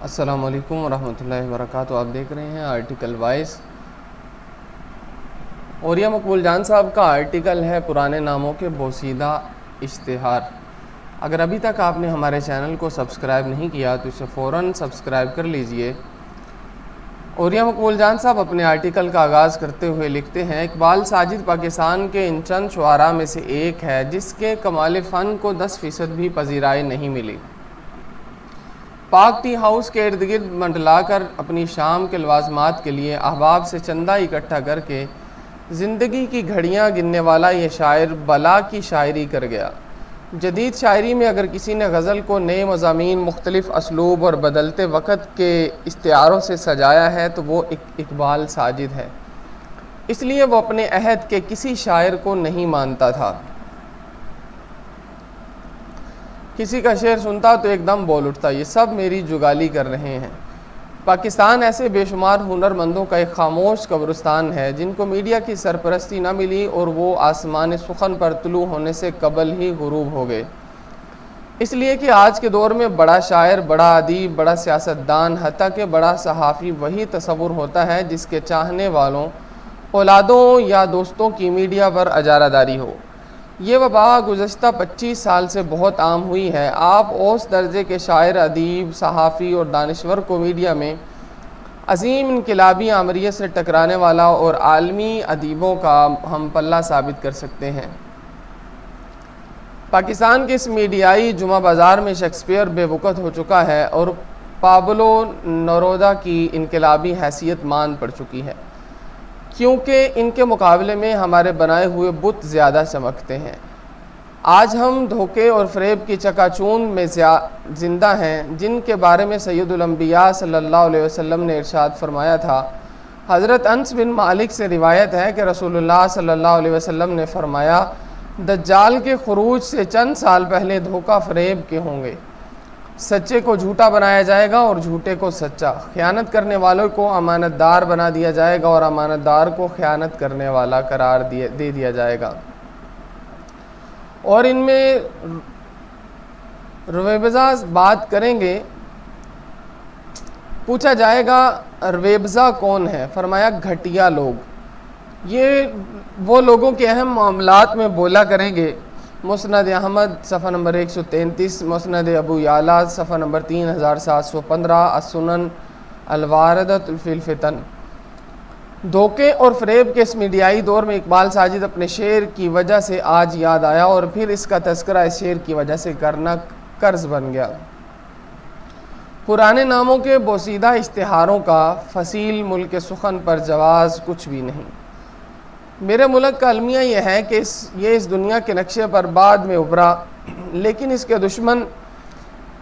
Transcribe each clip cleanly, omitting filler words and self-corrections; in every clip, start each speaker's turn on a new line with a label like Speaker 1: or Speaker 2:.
Speaker 1: अस्सलामु अलैकुम वरहमतुल्लाहि वबरकातुहू। आप देख रहे हैं आर्टिकल वाइज। औरिया मकबूल जान साहब का आर्टिकल है पुराने नामों के बोसीदा इश्तिहार। अगर अभी तक आपने हमारे चैनल को सब्सक्राइब नहीं किया तो इसे फ़ौरन सब्सक्राइब कर लीजिए। औरिया मकबूल जान साहब अपने आर्टिकल का आगाज़ करते हुए लिखते हैं, इकबाल साजिद पाकिस्तान के इन चंद शुआरा में से एक है जिसके कमाल फ़न को 10% भी पजीराई नहीं मिली। पाक टी हाउस के इर्द गिर्द मंडलाकर अपनी शाम के लवाजमात के लिए अहबाब से चंदा इकट्ठा करके ज़िंदगी की घड़ियाँ गिनने वाला ये शायर बला की शायरी कर गया। जदीद शायरी में अगर किसी ने गज़ल को नए मज़ामीन, मुख्तलिफ़ असलूब और बदलते वक़्त के इश्तिहारों से सजाया है तो वो इकबाल साजिद है। इसलिए वो अपने अहद के किसी शायर को नहीं मानता था। किसी का शेर सुनता तो एकदम बोल उठता, ये सब मेरी जुगाली कर रहे हैं। पाकिस्तान ऐसे बेशुमार हुनरमंदों का एक खामोश कब्रिस्तान है जिनको मीडिया की सरपरस्ती न मिली और वो आसमान सुखन पर तुलू होने से कबल ही गुरूब हो गए। इसलिए कि आज के दौर में बड़ा शायर, बड़ा अदीब, बड़ा सियासतदान, हत्ता के बड़ा सहाफ़ी वही तसव्वुर होता है जिसके चाहने वालों, औलादों या दोस्तों की मीडिया पर अजारादारी हो। ये वबा गुज़श्ता 25 साल से बहुत आम हुई है। आप औस दर्जे के शायर, अदीब, सहाफ़ी और दानिश्वर को मीडिया में अजीम इनकलाबी आमरियत से टकराने वाला और आलमी अदीबों का हम पल्ला साबित कर सकते हैं। पाकिस्तान के इस मीडियाई जुमा बाज़ार में शेक्सपियर बेवक़्त हो चुका है और पाब्लो नेरूदा की इनकलाबी हैसियत मान पड़ चुकी है, क्योंकि इनके मुकाबले में हमारे बनाए हुए बुत ज़्यादा चमकते हैं। आज हम धोखे और फ़रेब की चकाचूंद में ज़िंदा हैं, जिनके बारे में सैयदुल अंबिया सल्लल्लाहु अलैहि वसल्लम ने इरशाद फरमाया था। हज़रत अनस बिन मालिक से रिवायत है कि रसूलुल्लाह सल्लल्लाहु अलैहि वसल्लम ने फरमाया, दज्जाल के खुरूज से चंद साल पहले धोखा फ़रेब के होंगे। सच्चे को झूठा बनाया जाएगा और झूठे को सच्चा। ख़यानत करने वालों को अमानतदार बना दिया जाएगा और अमानतदार को ख़यानत करने वाला करार दे दिया जाएगा। और इनमें रवेबज़ा बात करेंगे। पूछा जाएगा रवेबज़ा कौन है? फरमाया घटिया लोग। ये वो लोगों के अहम मामलात में बोला करेंगे। मुस्नद अहमद सफ़ा नंबर 133, मुस्नद अबू याला सफ़ा नंबर 3715, असुनन अलवारदतुल फिल फितन। धोखे और फ़रेब के इस मीडियाई दौर में इकबाल साजिद अपने शेर की वजह से आज याद आया और फिर इसका तज़किरा इस शेर की वजह से करना कर्ज बन गया। पुराने नामों के बोसीदा इश्तिहारों का फसील मुल्क सुखन पर जवाज़ कुछ भी नहीं। मेरे मुल्क का अलमिया यह है कि ये इस दुनिया के नक्शे पर बाद में उभरा, लेकिन इसके दुश्मन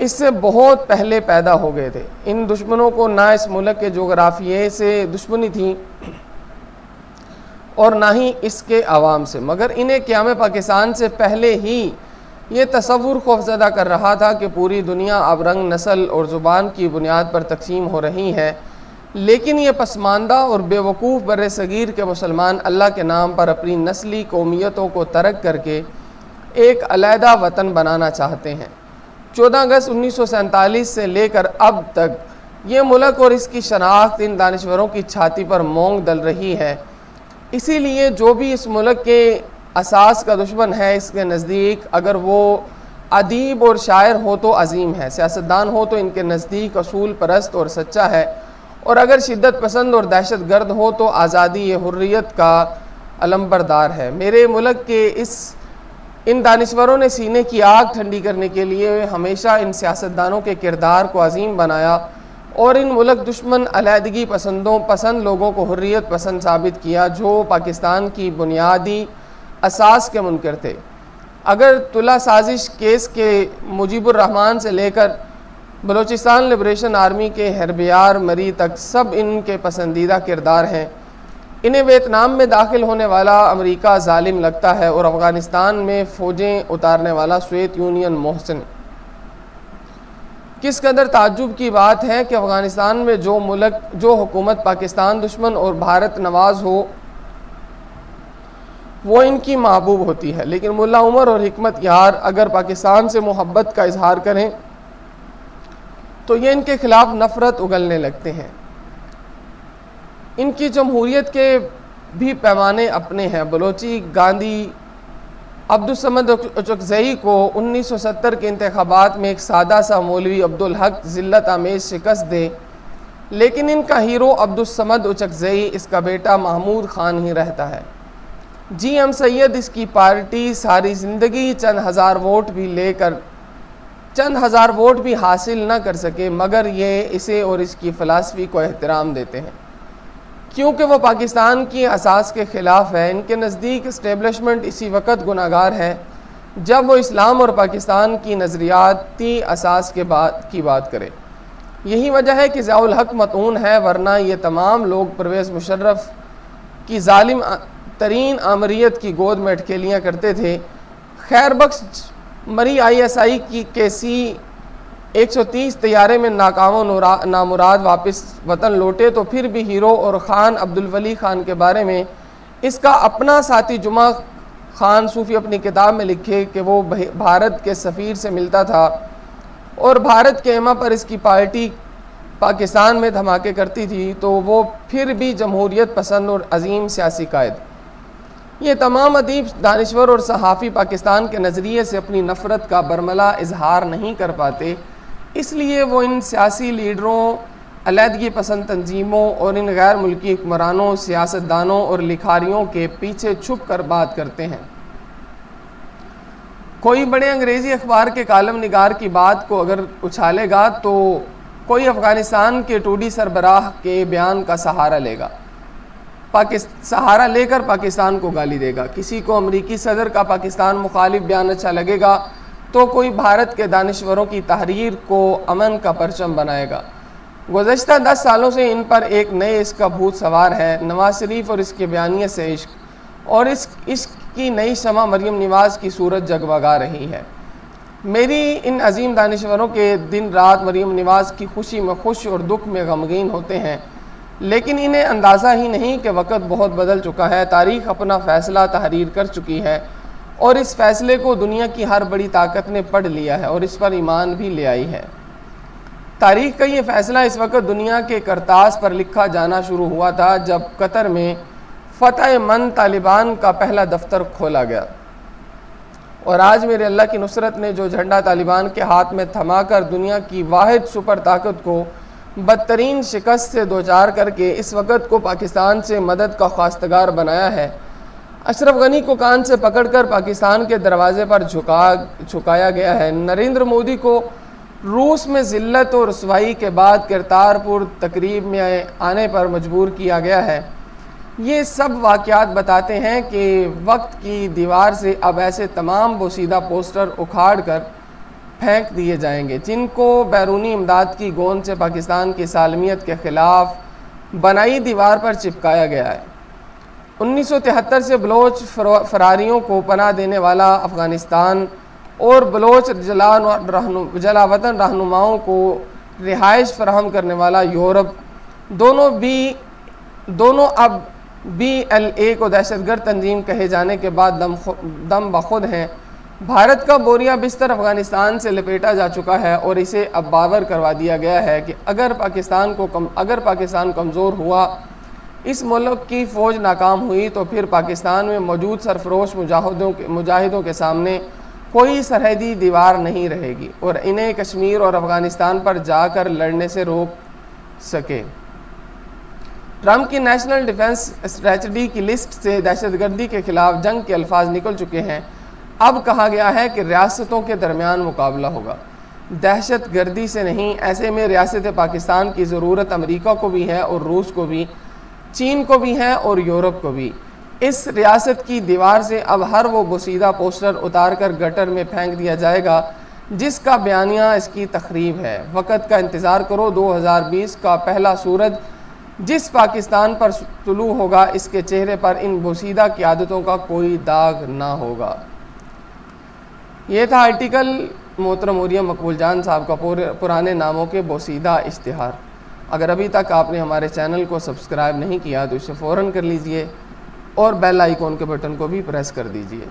Speaker 1: इससे बहुत पहले पैदा हो गए थे। इन दुश्मनों को ना इस मुल्क के जोग्राफिये से दुश्मनी थी और ना ही इसके अवाम से, मगर इन्हें क़याम पाकिस्तान से पहले ही ये तसव्वुर खौफज़दा कर रहा था कि पूरी दुनिया अब रंग, नस्ल और ज़ुबान की बुनियाद पर तकसीम हो रही है। लेकिन ये पसमानदा और बेवकूफ़ बर्रे सगीर के मुसलमान अल्लाह के नाम पर अपनी नस्ली कौमियतों को तर्क करके एक अलहदा वतन बनाना चाहते हैं। 14 अगस्त 1947 से लेकर अब तक ये मुल्क और इसकी शनाख्त इन दानिश्वरों की छाती पर मोंग दल रही है। इसीलिए जो भी इस मुल्क के असास का दुश्मन है, इसके नज़दीक अगर वो अदीब और शायर हो तो अजीम है, सियासतदान हो तो इनके नज़दीक असूल परस्त और सच्चा है, और अगर शिद्दत पसंद और दहशत गर्द हो तो आज़ादी हुर्रियत का अलम्बरदार है। मेरे मुल्क के इन दानिश्वरों ने सीने की आग ठंडी करने के लिए हमेशा इन सियासतदानों के किरदार को अजीम बनाया और इन मुल्क दुश्मन अलहदगी पसंद लोगों को हुर्रियत पसंद साबित किया, जो पाकिस्तान की बुनियादी असास के मुनकर थे। अगर तुला साजिश केस के मुजीबुर रहमान से लेकर बलूचिस्तान लिबरेशन आर्मी के हरबियार मरी तक सब इनके पसंदीदा किरदार हैं। इन्हें वियतनाम में दाखिल होने वाला अमेरिका जालिम लगता है और अफ़गानिस्तान में फ़ौजें उतारने वाला सोवियत यूनियन मोहसिन। किस कदर ताज्जुब की बात है कि अफ़गानिस्तान में जो हुकूमत पाकिस्तान दुश्मन और भारत नवाज हो, वो इनकी महबूब होती है। लेकिन मुल्ला उमर और हिकमत यार अगर पाकिस्तान से मोहब्बत का इजहार करें तो ये इनके खिलाफ नफ़रत उगलने लगते हैं। इनकी जमहूरियत के भी पैमाने अपने हैं। बलोची गांधी अब्दुस समद उचकज़ई को 1970 के इंतखाबात में एक सादा सा मौलवी अब्दुल हक ज़िल्लत आमेज़ शिकस्त दे, लेकिन इनका हीरो अब्दुस समद उचकज़ई इसका बेटा महमूद ख़ान ही रहता है। GM सैयद इसकी पार्टी सारी ज़िंदगी चंद हज़ार वोट भी हासिल न कर सके, मगर ये इसे और इसकी फ़िलासफ़ी को एहतराम देते हैं क्योंकि वो पाकिस्तान की असास के ख़िलाफ़ है। इनके नज़दीक इस्टेब्लिशमेंट इसी वक्त गुनाहगार है जब वो इस्लाम और पाकिस्तान की नज़रियाती असास की बात करे। यही वजह है कि ज़ियाउल हक मतऊन है, वरना ये तमाम लोग परवेज़ मुशर्रफ की जालिम तरीन आमरीत की गोद में अटकेलियाँ करते थे। खैर बख्श मरी ISI की KC-130 तैयारे में नाकाम नामुराद वापस वतन लौटे तो फिर भी हीरो और ख़ान अब्दुल वली ख़ान के बारे में इसका अपना साथी जुमा ख़ान सूफ़ी अपनी किताब में लिखे कि वो भारत के सफ़ीर से मिलता था और भारत के एमा पर इसकी पार्टी पाकिस्तान में धमाके करती थी, तो वो फिर भी जमहूरियत पसंद और अजीम सियासी कायद। ये तमाम अदीब, दानिश्वर और सहाफ़ी पाकिस्तान के नज़रिए से अपनी नफ़रत का बरमला इजहार नहीं कर पाते, इसलिए वो इन सियासी लीडरों, अलहदगी पसंद तंजीमों और इन गैर मुल्की हुक्मरानों, सियासतदानों और लिखारियों के पीछे छुप कर बात करते हैं। कोई बड़े अंग्रेज़ी अखबार के कालम निगार की बात को अगर उछालेगा तो कोई अफ़गानिस्तान के टूडी सरबराह के बयान का सहारा लेकर पाकिस्तान को गाली देगा। किसी को अमरीकी सदर का पाकिस्तान मुखालिफ बयान अच्छा लगेगा तो कोई भारत के दानिश्वरों की तहरीर को अमन का परचम बनाएगा। गुज़श्ता 10 सालों से इन पर एक नए इश्क का भूत सवार है, नवाज शरीफ और इसके बयानिए से इश्क, और इस इश्क की नई शमा मरियम नवाज की सूरत जगमगा रही है। मेरी इन अजीम दानिश्वरों के दिन रात मरियम नवाज की खुशी में खुश और दुख में गमगीन होते हैं, लेकिन इन्हें अंदाज़ा ही नहीं कि वक़्त बहुत बदल चुका है। तारीख़ अपना फ़ैसला तहरीर कर चुकी है और इस फ़ैसले को दुनिया की हर बड़ी ताकत ने पढ़ लिया है और इस पर ईमान भी ले आई है। तारीख़ का ये फ़ैसला इस वक्त दुनिया के करतास पर लिखा जाना शुरू हुआ था जब कतर में फ़तह मंद तालिबान का पहला दफ्तर खोला गया, और आज मेरे अल्लाह की नुसरत ने जो झंडा तालिबान के हाथ में थमाकर दुनिया की वाहिद सुपर ताकत को बदतरीन शिकस्त से दो चार करके इस वक्त को पाकिस्तान से मदद का ख्वास्तगार बनाया है, अशरफ गनी को कान से पकड़कर पाकिस्तान के दरवाजे पर झुकाया गया है। नरेंद्र मोदी को रूस में ज़िल्लत और रसवाई के बाद करतारपुर तकरीब में आने पर मजबूर किया गया है। ये सब वाक़यात बताते हैं कि वक्त की दीवार से अब ऐसे तमाम बोसीदा पोस्टर उखाड़ कर फेंक दिए जाएंगे जिनको बैरूनी इमदाद की गोंद से पाकिस्तान की सालमियत के ख़िलाफ़ बनाई दीवार पर चिपकाया गया है। 1973 से बलोच फरारियों को पनाह देने वाला अफ़गानिस्तान और बलोच जलावतन रहनुमाओं को रिहाइश फराहम करने वाला यूरोप दोनों अब BLA को दहशतगर्द तंजीम कहे जाने के बाद दम बखुद हैं। भारत का बोरिया बिस्तर अफ़गानिस्तान से लपेटा जा चुका है और इसे अब बावर करवा दिया गया है कि अगर पाकिस्तान कमज़ोर हुआ, इस मुल्क की फ़ौज नाकाम हुई, तो फिर पाकिस्तान में मौजूद सरफरोश मुजाहिदों के सामने कोई सरहदी दीवार नहीं रहेगी और इन्हें कश्मीर और अफ़गानिस्तान पर जाकर लड़ने से रोक सके। ट्रंप की नेशनल डिफेंस स्ट्रेटजी की लिस्ट से दहशतगर्दी के ख़िलाफ़ जंग के अल्फाज निकल चुके हैं। अब कहा गया है कि रियासतों के दरमियान मुकाबला होगा, दहशत गर्दी से नहीं। ऐसे में रियासत पाकिस्तान की ज़रूरत अमेरिका को भी है और रूस को भी, चीन को भी है और यूरोप को भी। इस रियासत की दीवार से अब हर वो बोसीदा पोस्टर उतार कर गटर में फेंक दिया जाएगा जिसका बयानिया इसकी तखरीब है। वक़्त का इंतज़ार करो, 2020 का पहला सूरज जिस पाकिस्तान पर तुलू होगा, इसके चेहरे पर इन बोसीदा क़यादतों का कोई दाग ना होगा। ये था आर्टिकल मोहतरम मरियम मकबूल जान साहब का पुराने नामों के बोसीदा इश्तिहार। अगर अभी तक आपने हमारे चैनल को सब्सक्राइब नहीं किया तो इसे फ़ौरन कर लीजिए और बेल आइकॉन के बटन को भी प्रेस कर दीजिए।